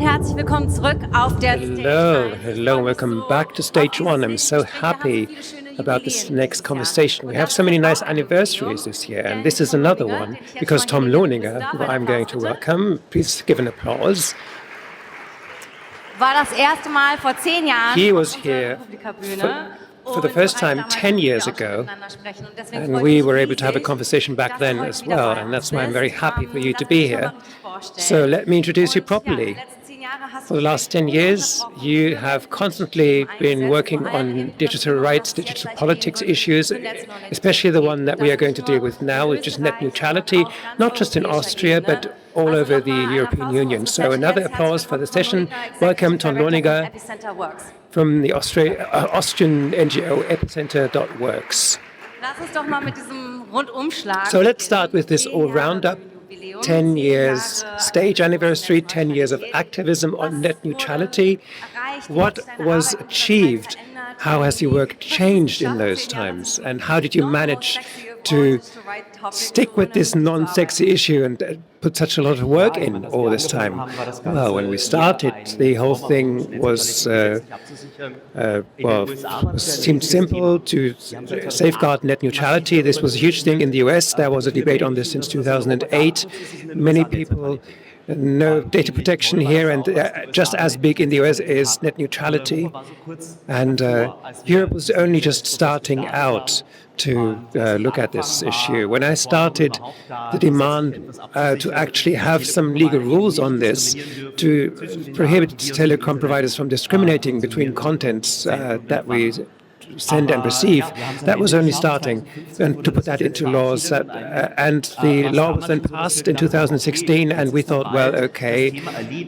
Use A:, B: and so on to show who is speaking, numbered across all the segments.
A: und herzlich willkommen zurück auf der
B: Hello, welcome back to stage one. I'm so happy about this next conversation. We have so many nice anniversaries this year, and this is another one because Tom Lohninger, who I'm going to welcome, please give an applause.
A: War das erste Mal vor 10 Jahren.
B: He was here for the first time 10 years ago, and we were able to have a conversation back then as well, and that's why I'm very happy for you to be here. So let me introduce you properly. For the last 10 years, you have constantly been working on digital rights, digital politics issues, especially the one that we are going to deal with now, which is net neutrality, not just in Austria, but all over the European Union. So another applause for the session. Welcome, Tom Lohninger from the Austrian NGO Epicenter.works. So let's start with this all-roundup. 10 years stage anniversary, 10 years of activism on net neutrality. What was achieved? How has your work changed in those times? And how did you manage to stick with this non-sexy issue and put such a lot of work in all this time? Well, when we started, the whole thing was, seemed simple to safeguard net neutrality. This was a huge thing in the US. There was a debate on this since 2008. Many people know data protection here, and just as big in the US is net neutrality. And Europe was only just starting out to look at this issue. When I started, the demand to actually have some legal rules on this to prohibit telecom providers from discriminating between contents that we send and receive, that was only starting, and to put that into laws. And the law was then passed in 2016, and we thought, well, okay,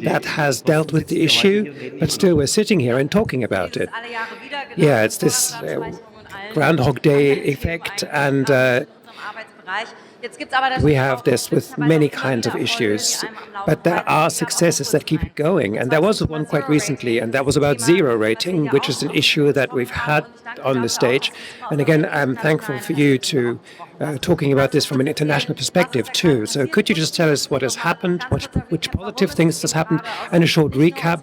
B: that has dealt with the issue, but still we're sitting here and talking about it. Yeah, it's this Groundhog Day effect, and we have this with many kinds of issues, but there are successes that keep it going. And there was one quite recently, and that was about zero rating, which is an issue that we've had on the stage. And again, I'm thankful for you to talking about this from an international perspective too. So could you just tell us what has happened, which positive things has happened, and a short recap?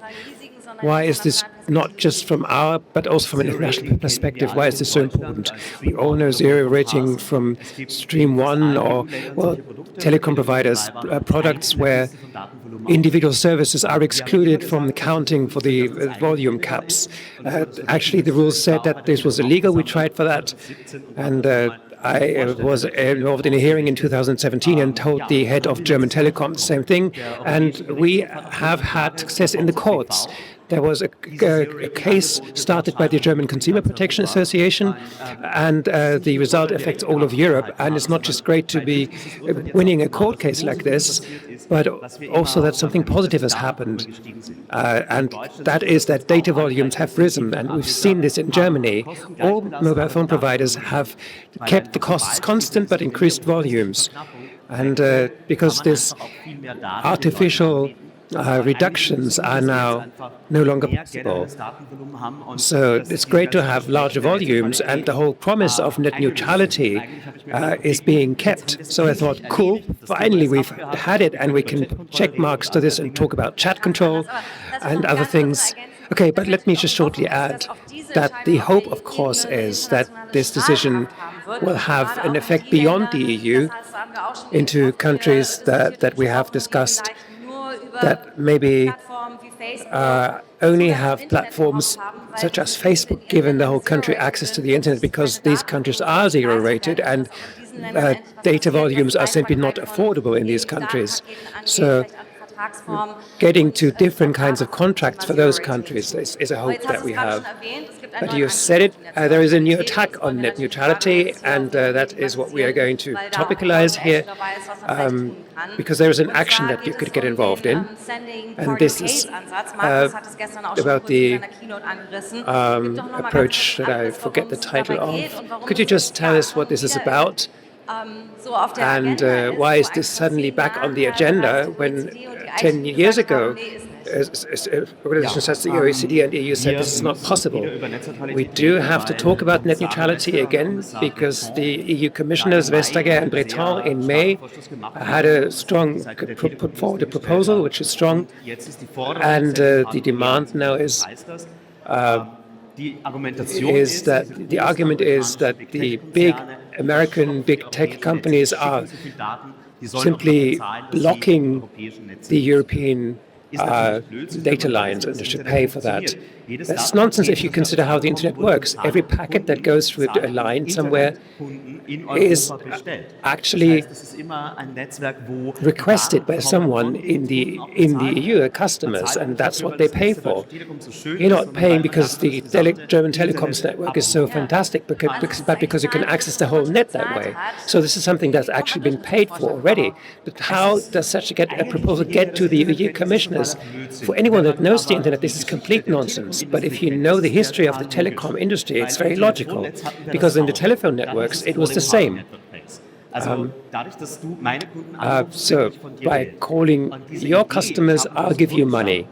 B: Why is this not just from our, but also from an international perspective? Why is this so important? We all know zero rating from Stream 1 or, well, telecom providers, products where individual services are excluded from the counting for the volume caps. Actually, the rules said that this was illegal. We tried for that. And I was involved in a hearing in 2017 and told the head of German Telecom the same thing. And we have had success in the courts. There was a case started by the German Consumer Protection Association, and the result affects all of Europe. And it's not just great to be winning a court case like this, but also that something positive has happened. And that is that data volumes have risen. And we've seen this in Germany. All mobile phone providers have kept the costs constant, but increased volumes. And because this artificial reductions are now no longer possible. So it's great to have larger volumes, and the whole promise of net neutrality is being kept. So I thought, cool, finally we've had it, and we can put check marks to this and talk about chat control and other things. Okay, but let me just shortly add that the hope, of course, is that this decision will have an effect beyond the EU into countries that we have discussed, that maybe only have platforms such as Facebook given the whole country access to the internet, because these countries are zero-rated and data volumes are simply not affordable in these countries. So getting to different kinds of contracts for those countries is a hope that we have. But you said it, there is a new attack on net neutrality, and that is what we are going to topicalize here, because there is an action that you could get involved in. And this is about the approach that I forget the title of. Could you just tell us what this is about? And why is this suddenly back on the agenda when 10 years ago organizations such as the OECD and EU said this is not possible. We do have to talk about net neutrality again because the EU commissioners Vestager and Breton in May had a strong put forward a proposal which is strong, and the demand now is that the argument is that the big American big tech companies are simply blocking the European data lines and they should pay for that. That's nonsense if you consider how the internet works. Every packet that goes through a line somewhere is actually requested by someone in the EU, customers, and that's what they pay for. You're not paying because the German telecoms network is so fantastic, but because you can access the whole net that way. So this is something that's actually been paid for already. But how does such a proposal get to the EU commissioners? For anyone that knows the internet, this is complete nonsense. But if you know the history of the telecom industry, it's very logical, because in the telephone networks, it was the same. So by calling your customers, I'll give you money.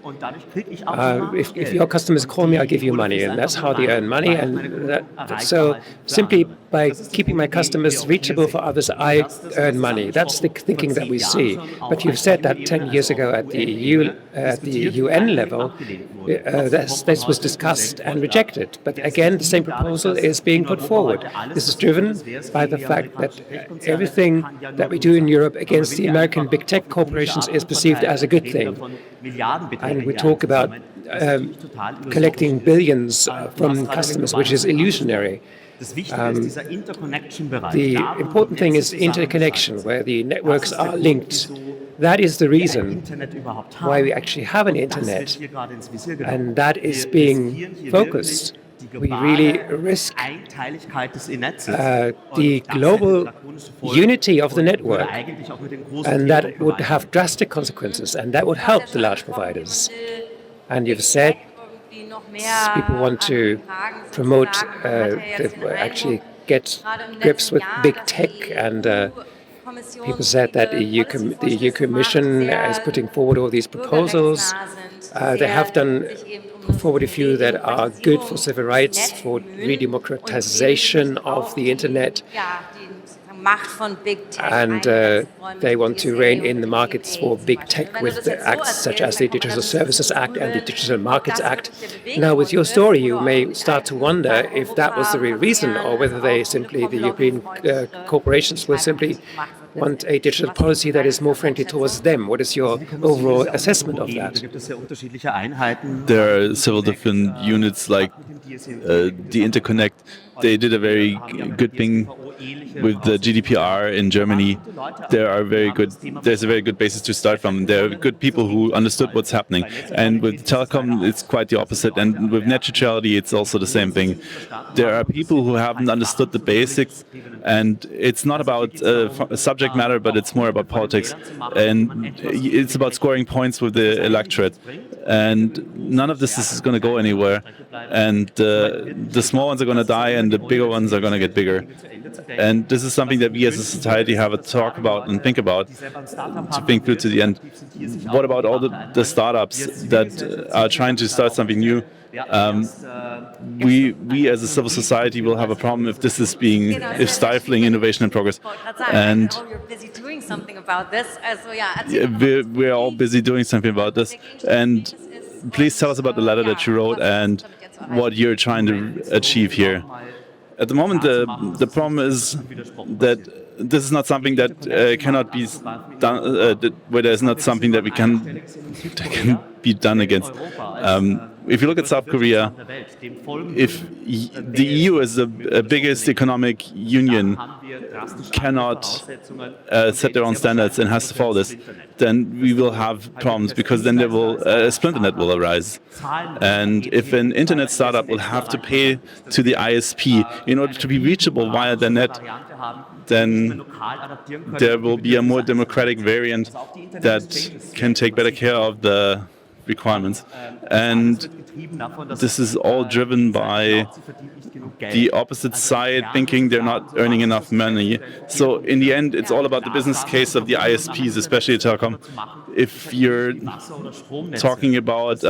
B: If your customers call me, I'll give you money, and that's how they earn money. And so simply by keeping my customers reachable for others, I earn money. That's the thinking that we see. But you've said that 10 years ago at the UN level, this was discussed and rejected. But again, the same proposal is being put forward. This is driven by the fact that everything that we do in Europe against the American big tech corporations is perceived as a good thing. And we talk about collecting billions from customers, which is illusionary. The important thing is interconnection, where the networks are linked. That is the reason why we actually have an internet, and that is being focused. We really risk the global unity of the network, and that would have drastic consequences, and that would help the large providers. And you've said people want to promote, actually get grips with big tech, and people said that the EU Commission is putting forward all these proposals. They have put forward a few that are good for civil rights, for redemocratization of the internet. And they want to rein in the markets for big tech with the acts such as the Digital Services Act and the Digital Markets Act. Now, with your story, you may start to wonder if that was the real reason, or whether the European corporations will simply want a digital policy that is more friendly towards them. What is your overall assessment of that?
C: There are several different units like the Interconnect. They did a very good thing with the GDPR in Germany. There's a very good basis to start from. There are good people who understood what's happening. And with telecom, it's quite the opposite. And with net neutrality, it's also the same thing. There are people who haven't understood the basics, and it's not about subject matter, but it's more about politics. And it's about scoring points with the electorate. And none of this is going to go anywhere. And the small ones are going to die, and the bigger ones are going to get bigger. And this is something that we as a society have to talk about and think about, to think through to the end. What about all the startups that are trying to start something new? We as a civil society will have a problem if this is if stifling innovation and progress. And
A: you're busy doing something about this.
C: We're all busy doing something about this. And please tell us about the letter that you wrote and what you're trying to achieve here. At the moment, the problem is that this is not something that cannot be done, where there's not something that can be done against. If you look at South Korea, if the EU as the biggest economic union cannot set their own standards and has to follow this, then we will have problems, because then there will a splinter net will arise. And if an internet startup will have to pay to the ISP in order to be reachable via the net, then there will be a more democratic variant that can take better care of the requirements. And this is all driven by the opposite side thinking they're not earning enough money. So in the end, it's all about the business case of the ISPs, especially telecom. If you're talking about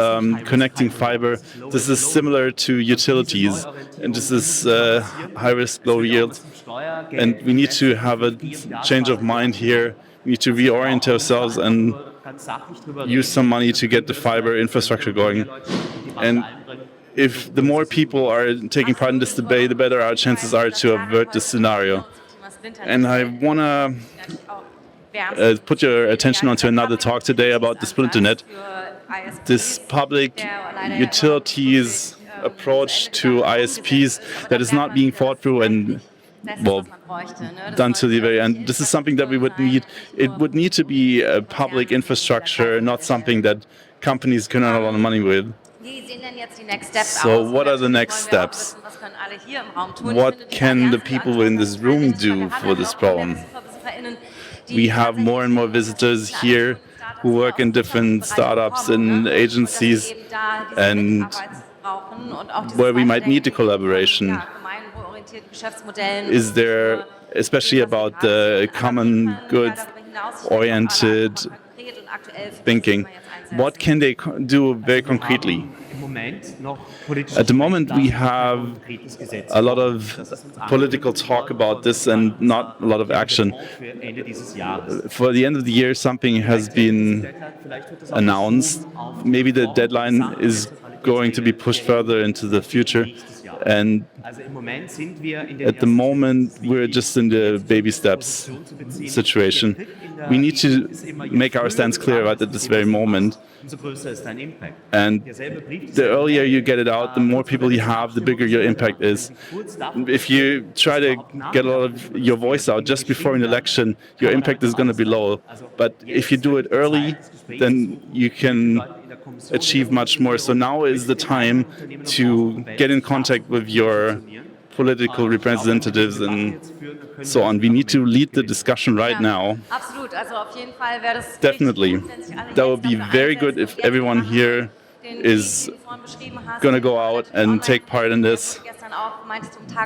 C: connecting fiber, this is similar to utilities, and this is high risk, low yield. And we need to have a change of mind here. We need to reorient ourselves and use some money to get the fiber infrastructure going. And if the more people are taking part in this debate, the better our chances are to avert this scenario. And I want to put your attention onto another talk today about the split internet. This public utilities approach to ISPs that is not being thought through and done to the very end. This is something that we would need. It would need to be a public infrastructure, not something that companies can earn a lot of money with. So what are the next steps? What can the people in this room do for this problem? We have more and more visitors here who work in different startups and agencies, and where we might need the collaboration. Is there, especially about the common good-oriented thinking, what can they do very concretely? At the moment, we have a lot of political talk about this and not a lot of action. For the end of the year, something has been announced. Maybe the deadline is going to be pushed further into the future. And at the moment, we're just in the baby steps situation. We need to make our stance clear right at this very moment. And the earlier you get it out, the more people you have, the bigger your impact is. If you try to get a lot of your voice out just before an election, your impact is going to be low. But if you do it early, then you can achieve much more. So now is the time to get in contact with your political representatives and so on. We need to lead the discussion right now. Definitely. That would be very good if everyone here is going to go out and take part in this.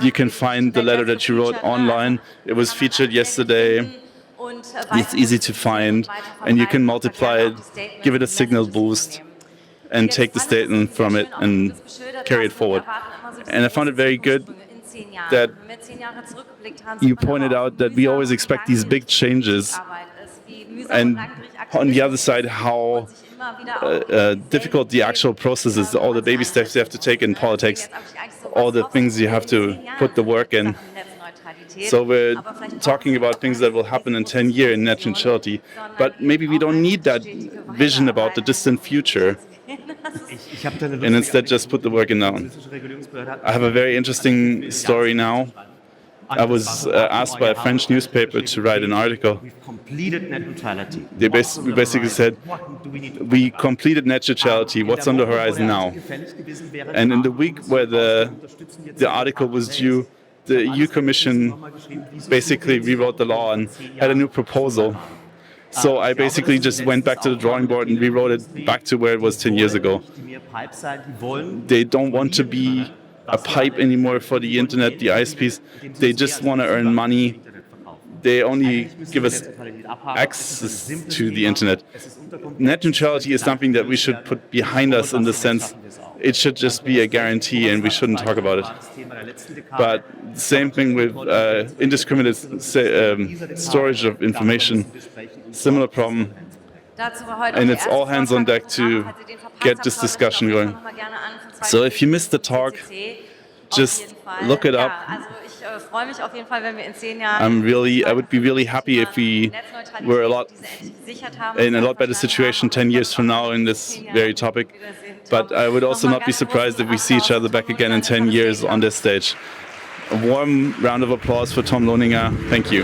C: You can find the letter that you wrote online. It was featured yesterday. It's easy to find, and you can multiply it, give it a signal boost, and take the statement from it and carry it forward. And I found it very good that you pointed out that we always expect these big changes, and on the other side, how difficult the actual process is, all the baby steps you have to take in politics, all the things you have to put the work in. So we're talking about things that will happen in 10 years in net neutrality, but maybe we don't need that vision about the distant future, and instead just put the work in now. I have a very interesting story now. I was asked by a French newspaper to write an article. We basically said, we completed net neutrality, what's on the horizon now? And in the week where the article was due, the EU-Kommission basically rewrote the law and had a new proposal. So I basically just went back to the drawing board and rewrote it back to where it was 10 years ago. They don't want to be a pipe anymore for the internet, the ISPs. They just want to earn money. They only give us access to the internet. Net neutrality is something that we should put behind us in the sense it should just be a guarantee and we shouldn't talk about it. But same thing with indiscriminate storage of information, similar problem. And it's all hands on deck to get this discussion going. So if you missed the talk, just look it up. I would be really happy if we were in a lot better situation 10 years from now in this very topic. But I would also not be surprised if we see each other back again in 10 years on this stage. A warm round of applause for Tom Lohninger. Thank you.